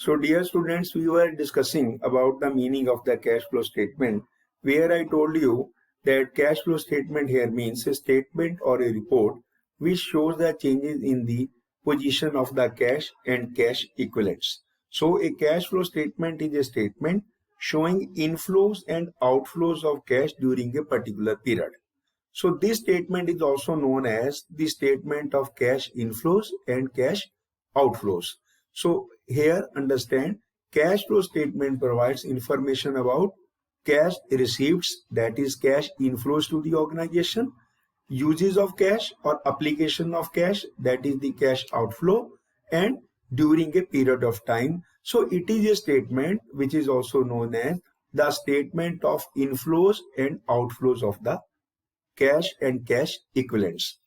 So dear students, we were discussing about the meaning of the cash flow statement, where I told you that cash flow statement here means a statement or a report which shows the changes in the position of the cash and cash equivalents. So a cash flow statement is a statement showing inflows and outflows of cash during a particular period. So this statement is also known as the statement of cash inflows and cash outflows. So here understand, cash flow statement provides information about cash receipts, that is cash inflows to the organization, uses of cash or application of cash, that is the cash outflow, and during a period of time. So it is a statement which is also known as the statement of inflows and outflows of the cash and cash equivalents.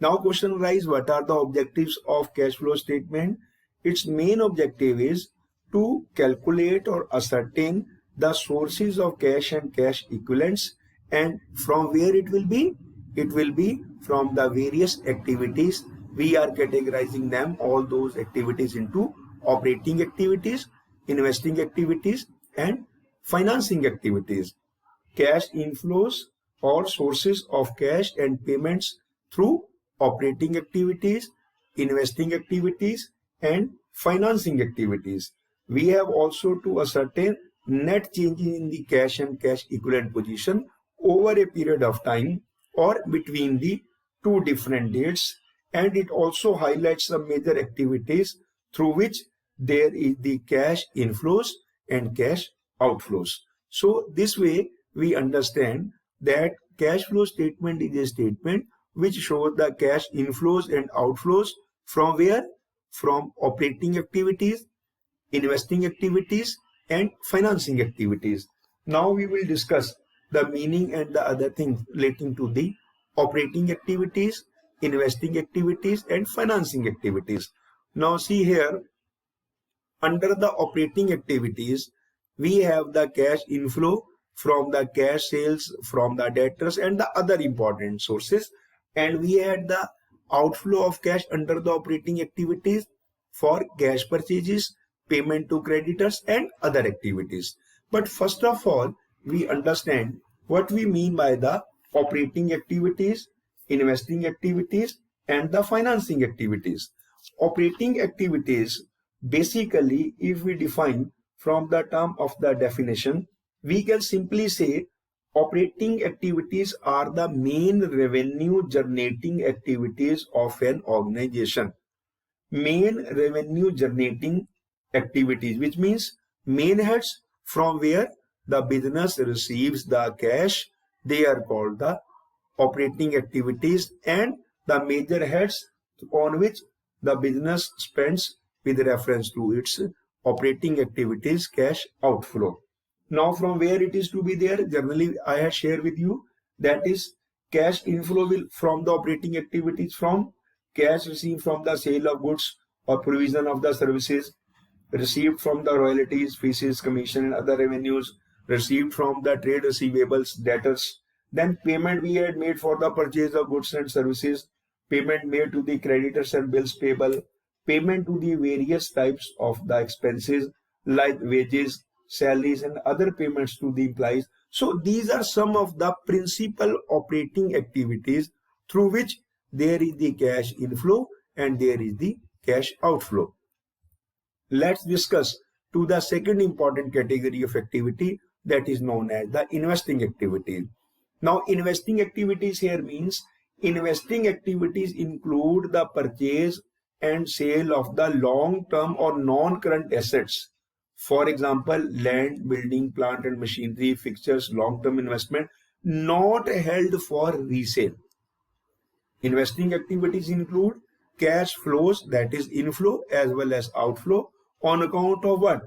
Now question arises, what are the objectives of cash flow statement? Its main objective is to calculate or ascertain the sources of cash and cash equivalents, and from where it will be? It will be from the various activities. We are categorizing them, all those activities, into operating activities, investing activities, and financing activities. Cash inflows or sources of cash and payments through operating activities, investing activities, and financing activities. We have also to ascertain net change in the cash and cash equivalent position over a period of time or between the two different dates, and it also highlights the major activities through which there is the cash inflows and cash outflows. So this way we understand that cash flow statement is a statement which shows the cash inflows and outflows from where? From operating activities, investing activities, and financing activities. Now we will discuss the meaning and the other things relating to the operating activities, investing activities, and financing activities. Now see here, under the operating activities, we have the cash inflow from the cash sales from the debtors and the other important sources, and we had the outflow of cash under the operating activities for cash purchases, payment to creditors, and other activities. But first of all, we understand what we mean by the operating activities, investing activities, and the financing activities. Operating activities, basically, if we define from the term of the definition, we can simply say operating activities are the main revenue generating activities of an organization. Main revenue generating activities, which means main heads from where the business receives the cash, they are called the operating activities, and the major heads on which the business spends with reference to its operating activities cash outflow. Now from where it is to be there, generally I had shared with you, that is cash inflow will from the operating activities from cash received from the sale of goods or provision of the services, received from the royalties, fees, commission, and other revenues, received from the trade receivables, debtors, then payment we had made for the purchase of goods and services, payment made to the creditors and bills payable, payment to the various types of the expenses like wages, salaries, and other payments to the employees. So these are some of the principal operating activities through which there is the cash inflow and there is the cash outflow. Let's discuss to the second important category of activity, that is known as the investing activity. Now investing activities here means investing activities include the purchase and sale of the long-term or non-current assets. For example, land, building, plant and machinery, fixtures, long-term investment not held for resale. Investing activities include cash flows, that is inflow as well as outflow, on account of what?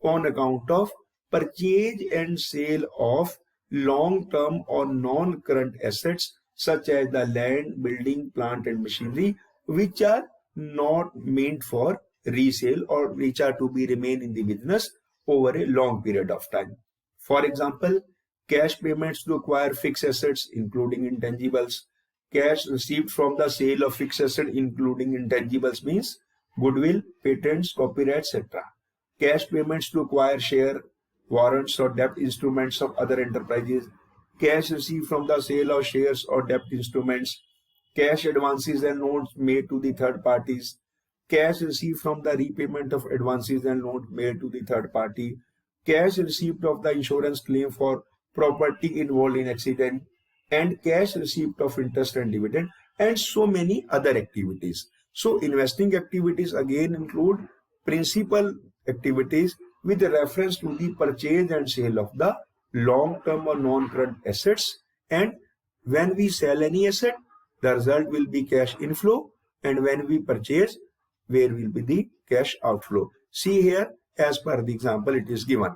On account of purchase and sale of long-term or non-current assets such as the land, building, plant and machinery, which are not meant for resale or which are to be remain in the business over a long period of time. For example, cash payments to acquire fixed assets including intangibles, cash received from the sale of fixed asset including intangibles means goodwill, patents, copyright, etc. cash payments to acquire share, warrants or debt instruments of other enterprises, cash received from the sale of shares or debt instruments, cash advances and loans made to the third parties, cash received from the repayment of advances and loans made to the third party, cash received of the insurance claim for property involved in accident, and cash receipt of interest and dividend, and so many other activities. So investing activities again include principal activities with reference to the purchase and sale of the long-term or non-current assets, and when we sell any asset, the result will be cash inflow, and when we purchase, where will be the cash outflow. See here, as per the example it is given.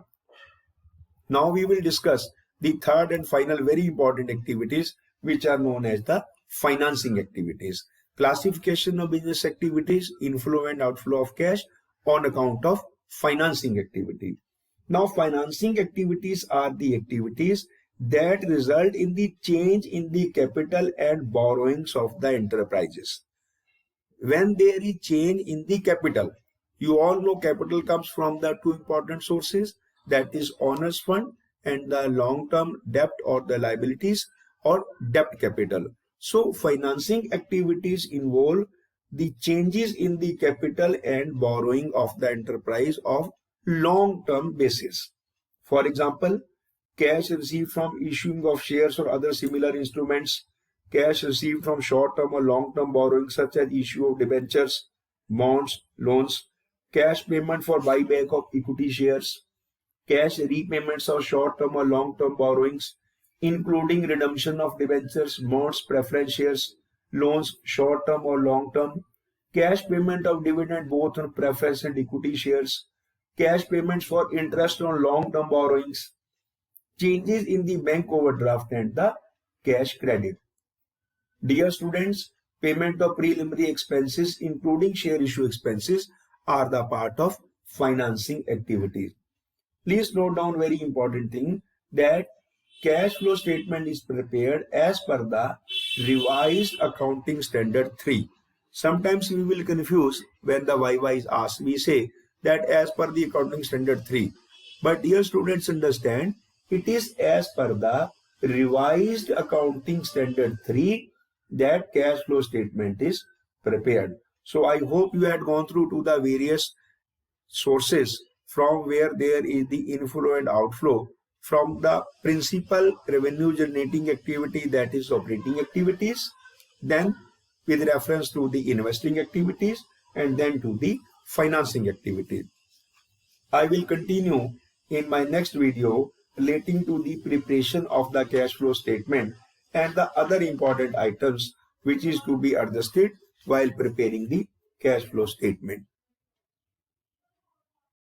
Now we will discuss the third and final very important activities, which are known as the financing activities. Classification of business activities, inflow and outflow of cash on account of financing activity. Now financing activities are the activities that result in the change in the capital and borrowings of the enterprises. When there is change in the capital, you all know capital comes from the two important sources, that is owner's fund and the long-term debt or the liabilities or debt capital. So financing activities involve the changes in the capital and borrowing of the enterprise of long-term basis. For example, cash received from issuing of shares or other similar instruments, cash received from short-term or long-term borrowing such as issue of debentures, bonds, loans, cash payment for buyback of equity shares, cash repayments of short-term or long-term borrowings, including redemption of debentures, bonds, preference shares, loans, short-term or long-term, cash payment of dividend both on preference and equity shares, cash payments for interest on long-term borrowings, changes in the bank overdraft and the cash credit. Dear students, payment of preliminary expenses, including share issue expenses, are the part of financing activities. Please note down very important thing, that cash flow statement is prepared as per the revised accounting standard 3. Sometimes we will confuse when the YY is asked. We say that as per the accounting standard 3. But dear students, understand, it is as per the revised accounting standard 3 that cash flow statement is prepared. So I hope you had gone through to the various sources from where there is the inflow and outflow, from the principal revenue generating activity, that is operating activities, then with reference to the investing activities, and then to the financing activities. I will continue in my next video relating to the preparation of the cash flow statement and the other important items which is to be adjusted while preparing the cash flow statement.